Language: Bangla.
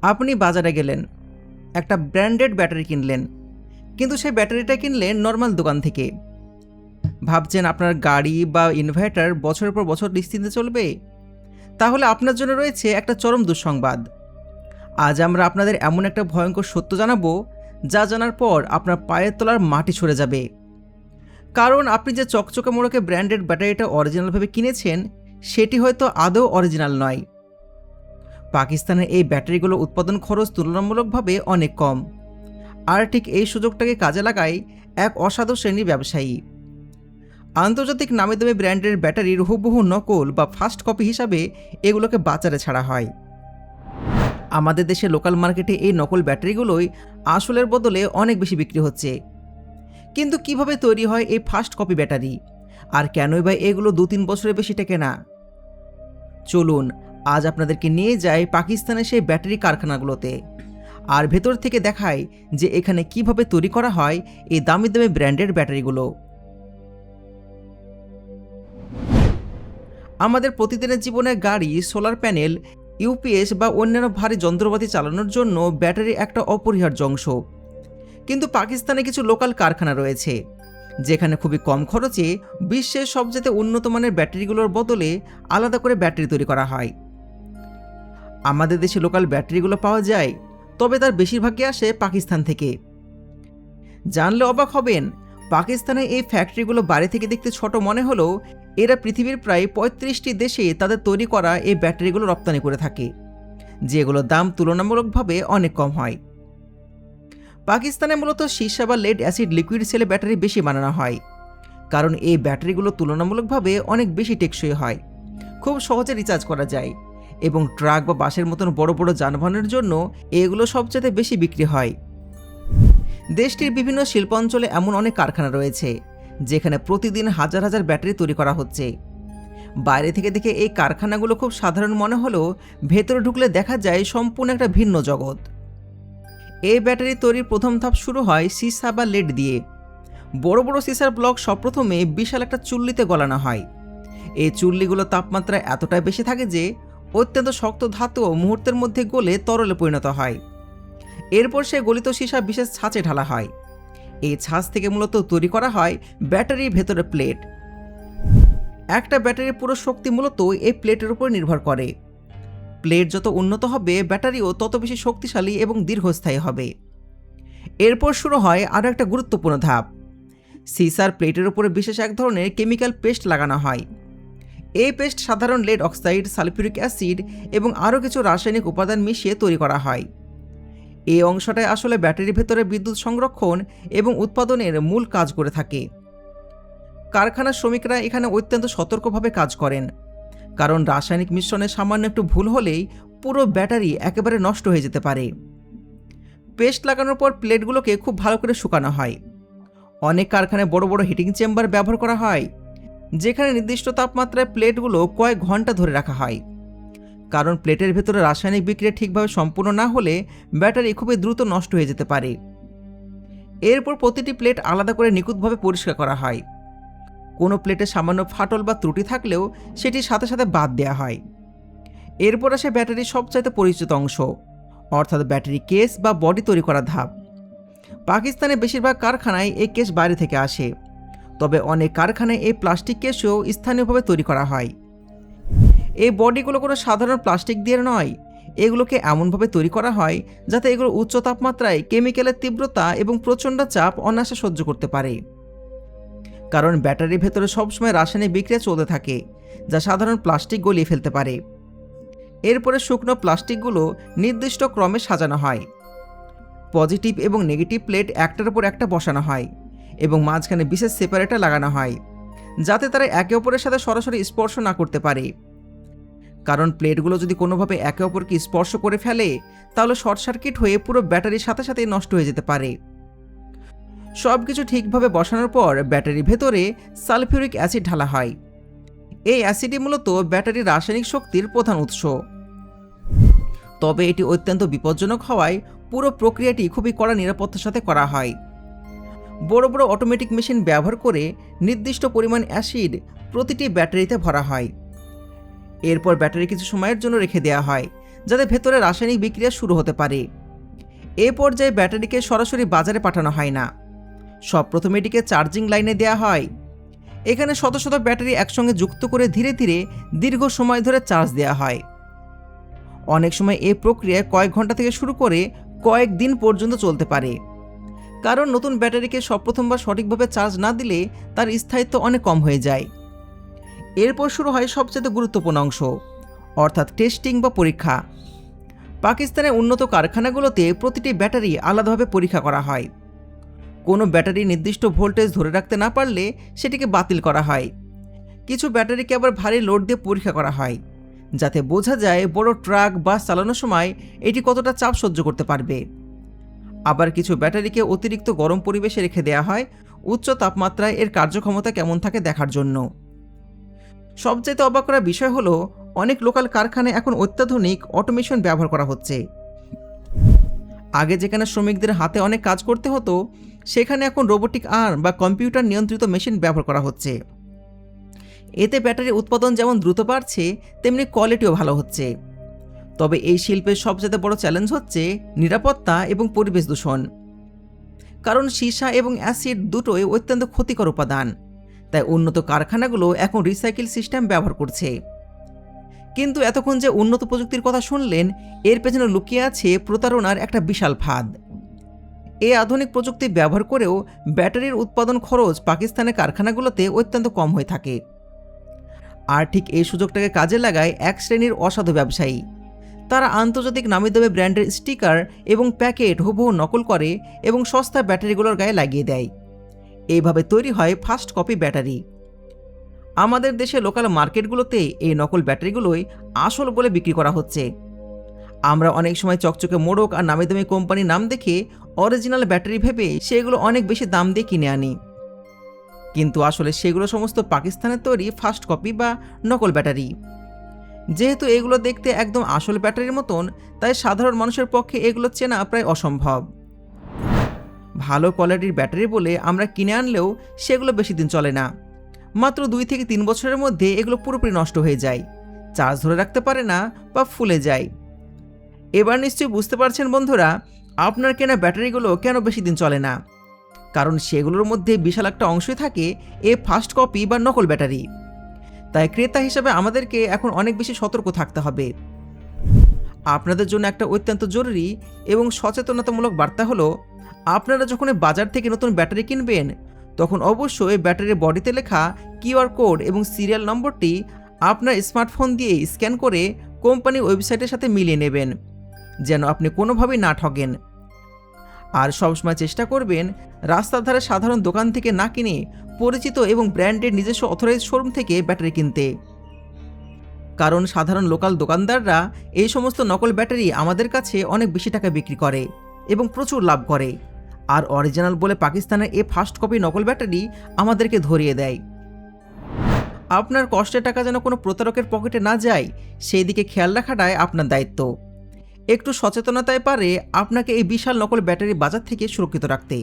আপনি বাজারে গেলেন, একটা ব্র্যান্ডেড ব্যাটারি কিনলেন, কিন্তু সেই ব্যাটারিটা কিনলেন নর্মাল দোকান থেকে। ভাবছেন আপনার গাড়ি বা ইনভার্টার বছরের পর বছর নিশ্চিন্তে চলবে? তাহলে আপনার জন্য রয়েছে একটা চরম দুঃসংবাদ। আজ আমরা আপনাদের এমন একটা ভয়ঙ্কর সত্য জানাবো, যা জানার পর আপনার পায়ের তলার মাটি সরে যাবে। কারণ আপনি যে চকচকে মোড়কে ব্র্যান্ডেড ব্যাটারিটা অরিজিনালভাবে কিনেছেন, সেটি হয়তো আদৌ অরিজিনাল নয়। পাকিস্তানের এই ব্যাটারিগুলো উৎপাদন খরচ তুলনামূলকভাবে অনেক কম, আর ঠিক এই সুযোগটাকে কাজে লাগায় এক অসাধু শ্রেণীর ব্যবসায়ী। আন্তর্জাতিক নামি দামি ব্র্যান্ডের ব্যাটারির হুবহু নকল বা ফার্স্ট কপি হিসাবে এগুলোকে বাজারে ছাড়া হয়। আমাদের দেশে লোকাল মার্কেটে এই নকল ব্যাটারিগুলোই আসলের বদলে অনেক বেশি বিক্রি হচ্ছে। কিন্তু কিভাবে তৈরি হয় এই ফার্স্ট কপি ব্যাটারি, আর কেনই বা এগুলো 2-3 বছরের বেশি টেকে না? চলুন আজ আপনাদেরকে নিয়ে যাই পাকিস্তানের সেই ব্যাটারি কারখানাগুলোতে, আর ভেতর থেকে দেখাই যে এখানে কিভাবে তৈরি করা হয় এই দামি দামি ব্র্যান্ডের ব্যাটারিগুলো। আমাদের প্রতিদিনের জীবনে গাড়ি, সোলার প্যানেল, ইউপিএস বা অন্যান্য ভারী যন্ত্রপাতি চালানোর জন্য ব্যাটারি একটা অপরিহার্য অংশ। কিন্তু পাকিস্তানে কিছু লোকাল কারখানা রয়েছে, যেখানে খুবই কম খরচে বিশ্বের সবচেয়ে উন্নত মানের ব্যাটারিগুলোর বদলে আলাদা করে ব্যাটারি তৈরি করা হয়। আমাদের দেশে লোকাল ব্যাটারিগুলো পাওয়া যায়, তবে তার বেশিরভাগই আসে পাকিস্তান থেকে। জানলে অবাক হবেন, পাকিস্তানের এই ফ্যাক্টরিগুলো বাইরে থেকে দেখতে ছোট মনে হলেও এরা পৃথিবীর প্রায় 35টি দেশে তাদের তৈরি করা এই ব্যাটারিগুলো রপ্তানি করে থাকে, যেগুলোর দাম তুলনামূলকভাবে অনেক কম হয়। পাকিস্তানে মূলত সীসা বা লেড অ্যাসিড লিকুইড সেলে ব্যাটারি বেশি বানানো হয়, কারণ এই ব্যাটারিগুলো তুলনামূলকভাবে অনেক বেশি টেকসই হয়, খুব সহজে রিচার্জ করা যায়, এবং ট্রাক বা বাসের মতন বড় বড় যানবাহনের জন্য এগুলো সবচেয়ে বেশি বিক্রি হয়। দেশটির বিভিন্ন শিল্পাঞ্চলে এমন অনেক কারখানা রয়েছে, যেখানে প্রতিদিন হাজার হাজার ব্যাটারি তৈরি করা হচ্ছে। বাইরে থেকে দেখে এই কারখানাগুলো খুব সাধারণ মনে হলেও ভেতরে ঢুকলে দেখা যায় সম্পূর্ণ একটা ভিন্ন জগৎ। এই ব্যাটারি তৈরির প্রথম ধাপ শুরু হয় সীসা বা লেড দিয়ে। বড় বড় সীসার ব্লক সবপ্রথমে বিশাল একটা চুল্লিতে গলানো হয়। এই চুল্লিগুলো তাপমাত্রা এতটাই বেশি থাকে যে অত্যন্ত শক্ত ধাতুও মুহূর্তের মধ্যে গলে তরলে পরিণত হয়। এরপর সে গলিত সীসা বিশেষ ছাঁচে ঢালা হয়। এই ছাঁচ থেকে মূলত তৈরি করা হয় ব্যাটারির ভেতরে প্লেট। একটা ব্যাটারির পুরো শক্তি মূলত এই প্লেটের উপর নির্ভর করে। প্লেট যত উন্নত হবে, ব্যাটারিও তত বেশি শক্তিশালী এবং দীর্ঘস্থায়ী হবে। এরপর শুরু হয় আরও একটা গুরুত্বপূর্ণ ধাপ। সিসার প্লেটের উপরে বিশেষ এক ধরনের কেমিক্যাল পেস্ট লাগানো হয়। এই পেস্ট সাধারণ লেড অক্সাইড, সালফিউরিক অ্যাসিড এবং আরও কিছু রাসায়নিক উপাদান মিশিয়ে তৈরি করা হয়। এই অংশটাই আসলে ব্যাটারির ভেতরে বিদ্যুৎ সংরক্ষণ এবং উৎপাদনের মূল কাজ করে থাকে। কারখানার শ্রমিকরা এখানে অত্যন্ত সতর্কভাবে কাজ করেন, কারণ রাসায়নিক মিশ্রণে সামান্য একটু ভুল হলেই পুরো ব্যাটারি একেবারে নষ্ট হয়ে যেতে পারে। পেস্ট লাগানোর পর প্লেটগুলোকে খুব ভালো করে শুকানো হয়। অনেক কারখানায় বড় বড় হিটিং চেম্বার ব্যবহার করা হয়, যেখানে নির্দিষ্ট তাপমাত্রায় প্লেটগুলো কয়েক ঘন্টা ধরে রাখা হয়। কারণ প্লেটের ভেতরে রাসায়নিক বিক্রিয়া ঠিকভাবে সম্পূর্ণ না হলে ব্যাটারি খুবই দ্রুত নষ্ট হয়ে যেতে পারে। এরপর প্রতিটি প্লেট আলাদা করে নিখুঁতভাবে পরিষ্কার করা হয়। কোনো প্লেটে সামান্য ফাটল বা ত্রুটি থাকলেও সেটি সাথে সাথে বাদ দেওয়া হয়। এরপর আসে ব্যাটারির সবচাইতে পরিচিত অংশ, অর্থাৎ ব্যাটারি কেস বা বডি তৈরি করার ধাপ। পাকিস্তানে বেশিরভাগ কারখানায় এই কেস বাইরে থেকে আসে, তবে অনেক কারখানায় এই প্লাস্টিক কেসও স্থানীয়ভাবে তৈরি করা হয়। এই বডিগুলো কোনো সাধারণ প্লাস্টিক দিয়ে নয়, এগুলোকে এমনভাবে তৈরি করা হয় যাতে এগুলো উচ্চ তাপমাত্রায় কেমিক্যালের তীব্রতা এবং প্রচণ্ড চাপ অনায়াসে সহ্য করতে পারে। কারণ ব্যাটারির ভেতরে সবসময় রাসায়নিক বিক্রিয়া চলতে থাকে, যা সাধারণ প্লাস্টিক গলিয়ে ফেলতে পারে। এরপরে শুকনো প্লাস্টিকগুলো নির্দিষ্ট ক্রমে সাজানো হয়। পজিটিভ এবং নেগেটিভ প্লেট একটার উপর একটা বসানো হয় এবং মাঝখানে বিশেষ সেপারেটর লাগানো হয়, যাতে তারা একে অপরের সাথে সরাসরি স্পর্শ না করতে পারে। কারণ প্লেটগুলো যদি কোনোভাবে একে অপরকে স্পর্শ করে ফেলে, তাহলে শর্ট সার্কিট হয়ে পুরো ব্যাটারির সাথে সাথে নষ্ট হয়ে যেতে পারে। সব কিছু ঠিকভাবে বসানোর পর ব্যাটারির ভেতরে সালফিউরিক অ্যাসিড ঢালা হয়। এই অ্যাসিডই মূলত ব্যাটারির রাসায়নিক শক্তির প্রধান উৎস। তবে এটি অত্যন্ত বিপজ্জনক হওয়ায় পুরো প্রক্রিয়াটি খুবই কড়া নিরাপত্তার সাথে করা হয়। বড় বড় অটোমেটিক মেশিন ব্যবহার করে নির্দিষ্ট পরিমাণ অ্যাসিড প্রতিটি ব্যাটারিতে ভরা হয়। এরপর ব্যাটারি কিছু সময়ের জন্য রেখে দেওয়া হয়, যাতে ভেতরে রাসায়নিক বিক্রিয়া শুরু হতে পারে। এ পর্যায়ে ব্যাটারিকে সরাসরি বাজারে পাঠানো হয় না, সব প্রথমে এটিকে চার্জিং লাইনে দেওয়া হয়। এখানে শত শত ব্যাটারি একসঙ্গে যুক্ত করে ধীরে ধীরে দীর্ঘ সময় ধরে চার্জ দেওয়া হয়। অনেক সময় এই প্রক্রিয়া কয়েক ঘন্টা থেকে শুরু করে কয়েক দিন পর্যন্ত চলতে পারে, কারণ নতুন ব্যাটারিকে প্রথমবার সঠিকভাবে চার্জ না দিলে তার স্থায়িত্ব অনেক কম হয়ে যায়। এরপর শুরু হয় সবচেয়ে গুরুত্বপূর্ণ অংশ, অর্থাৎ টেস্টিং বা পরীক্ষা। পাকিস্তানের উন্নত কারখানাগুলোতে প্রতিটি ব্যাটারি আলাদাভাবে পরীক্ষা করা হয়। কোনো ব্যাটারি নির্দিষ্ট ভোল্টেজ ধরে রাখতে না পারলে সেটিকে বাতিল করা হয়। কিছু ব্যাটারিকে আবার ভারী লোড দিয়ে পরীক্ষা করা হয়, যাতে বোঝা যায় বড় ট্রাক বাস চালানোর সময় এটি কতটা চাপ সহ্য করতে পারবে। আবার কিছু ব্যাটারিকে অতিরিক্ত গরম পরিবেশে রেখে দেওয়া হয় উচ্চ তাপমাত্রায় এর কার্যক্ষমতা কেমন থাকে দেখার জন্য। সবচেয়ে অবাক করার বিষয় হলো, অনেক লোকাল কারখানায় এখন অত্যাধুনিক অটোমেশন ব্যবহার করা হচ্ছে। আগে যেখানে শ্রমিকদের হাতে অনেক কাজ করতে হতো, সেখানে এখন রোবোটিক আর্ম বা কম্পিউটার নিয়ন্ত্রিত মেশিন ব্যবহার করা হচ্ছে। এতে ব্যাটারির উৎপাদন যেমন দ্রুত বাড়ছে, তেমনি কোয়ালিটিও ভালো হচ্ছে। তবে এই শিল্পের সবচেয়ে বড় চ্যালেঞ্জ হচ্ছে নিরাপত্তা এবং পরিবেশ দূষণ। কারণ সীসা এবং অ্যাসিড দুটোই অত্যন্ত ক্ষতিকর উপাদান, তাই উন্নত কারখানাগুলো এখন রিসাইকেল সিস্টেম ব্যবহার করছে। কিন্তু এতক্ষণ যে উন্নত প্রযুক্তির কথা শুনলেন, এর পেছনে লুকিয়ে আছে প্রতারণার একটা বিশাল ফাঁদ। এই আধুনিক প্রযুক্তি ব্যবহার করেও ব্যাটারির উৎপাদন খরচ পাকিস্তানের কারখানাগুলোতে অত্যন্ত কম হয়ে থাকে। আর ঠিক এই সুযোগটাকে কাজে লাগায় এক শ্রেণীর অসাধু ব্যবসায়ী। তারা আন্তর্জাতিক নামিদামি ব্র্যান্ডের স্টিকার এবং প্যাকেট হুবহু নকল করে এবং সস্তা ব্যাটারিগুলোর গায়ে লাগিয়ে দেয়। এইভাবে তৈরি হয় ফার্স্ট কপি ব্যাটারি। আমাদের দেশে লোকাল মার্কেটগুলোতে এই নকল ব্যাটারিগুলোই আসল বলে বিক্রি করা হচ্ছে। আমরা অনেক সময় চকচকে মোড়ক আর নামিদামি কোম্পানির নাম দেখে অরিজিনাল ব্যাটারি ভেবে সেগুলো অনেক বেশি দাম দিয়ে কিনে আনি, কিন্তু আসলে সেগুলো সমস্ত পাকিস্তানের তৈরি ফার্স্ট কপি বা নকল ব্যাটারি। যেহেতু এগুলো দেখতে একদম আসল ব্যাটারির মতন, তাই সাধারণ মানুষের পক্ষে এগুলো চেনা প্রায় অসম্ভব। ভালো কোয়ালিটির ব্যাটারি বলে আমরা কিনে আনলেও সেগুলো বেশি দিন চলে না। মাত্র 2 থেকে 3 বছরের মধ্যে এগুলো পুরোপুরি নষ্ট হয়ে যায়, চার্জ ধরে রাখতে পারে না বা ফুলে যায়। এবার নিশ্চয়ই বুঝতে পারছেন বন্ধুরা, আপনার কেনা ব্যাটারিগুলো কেন বেশি দিন চলে না। কারণ সেগুলোর মধ্যে বিশাল একটা অংশই থাকে এ ফার্স্ট কপি বা নকল ব্যাটারি। তাই ক্রেতা হিসেবে আমাদেরকে এখন অনেক বেশি সতর্ক থাকতে হবে। আপনাদের জন্য একটা অত্যন্ত জরুরি এবং সচেতনতামূলক বার্তা হলো, আপনারা যখন বাজার থেকে নতুন ব্যাটারি কিনবেন, তখন অবশ্যই ব্যাটারির বডিতে লেখা কিউআর কোড এবং সিরিয়াল নম্বরটি আপনার স্মার্টফোন দিয়ে স্ক্যান করে কোম্পানির ওয়েবসাইটের সাথে মিলিয়ে নেবেন, যেন আপনি কোনোভাবেই না ঠকেন। আর সবসময় চেষ্টা করবেন রাস্তার ধারে সাধারণ দোকান থেকে না কিনে পরিচিত এবং ব্র্যান্ডের নিজস্ব অথরাইজড শোরুম থেকে ব্যাটারি কিনতে। কারণ সাধারণ লোকাল দোকানদাররা এই সমস্ত নকল ব্যাটারি আমাদের কাছে অনেক বেশি টাকা বিক্রি করে এবং প্রচুর লাভ করে, আর অরিজিনাল বলে পাকিস্তানের এই ফার্স্ট কপি নকল ব্যাটারি আমাদেরকে ধরিয়ে দেয়। আপনার কষ্টের টাকা যেন কোনো প্রতারকের পকেটে না যায়, সেই দিকে খেয়াল রাখাটাই আপনার দায়িত্ব। একটু সচেতনতায় পারে আপনাকে এই বিশাল নকল ব্যাটারি বাজার থেকে সুরক্ষিত রাখতে।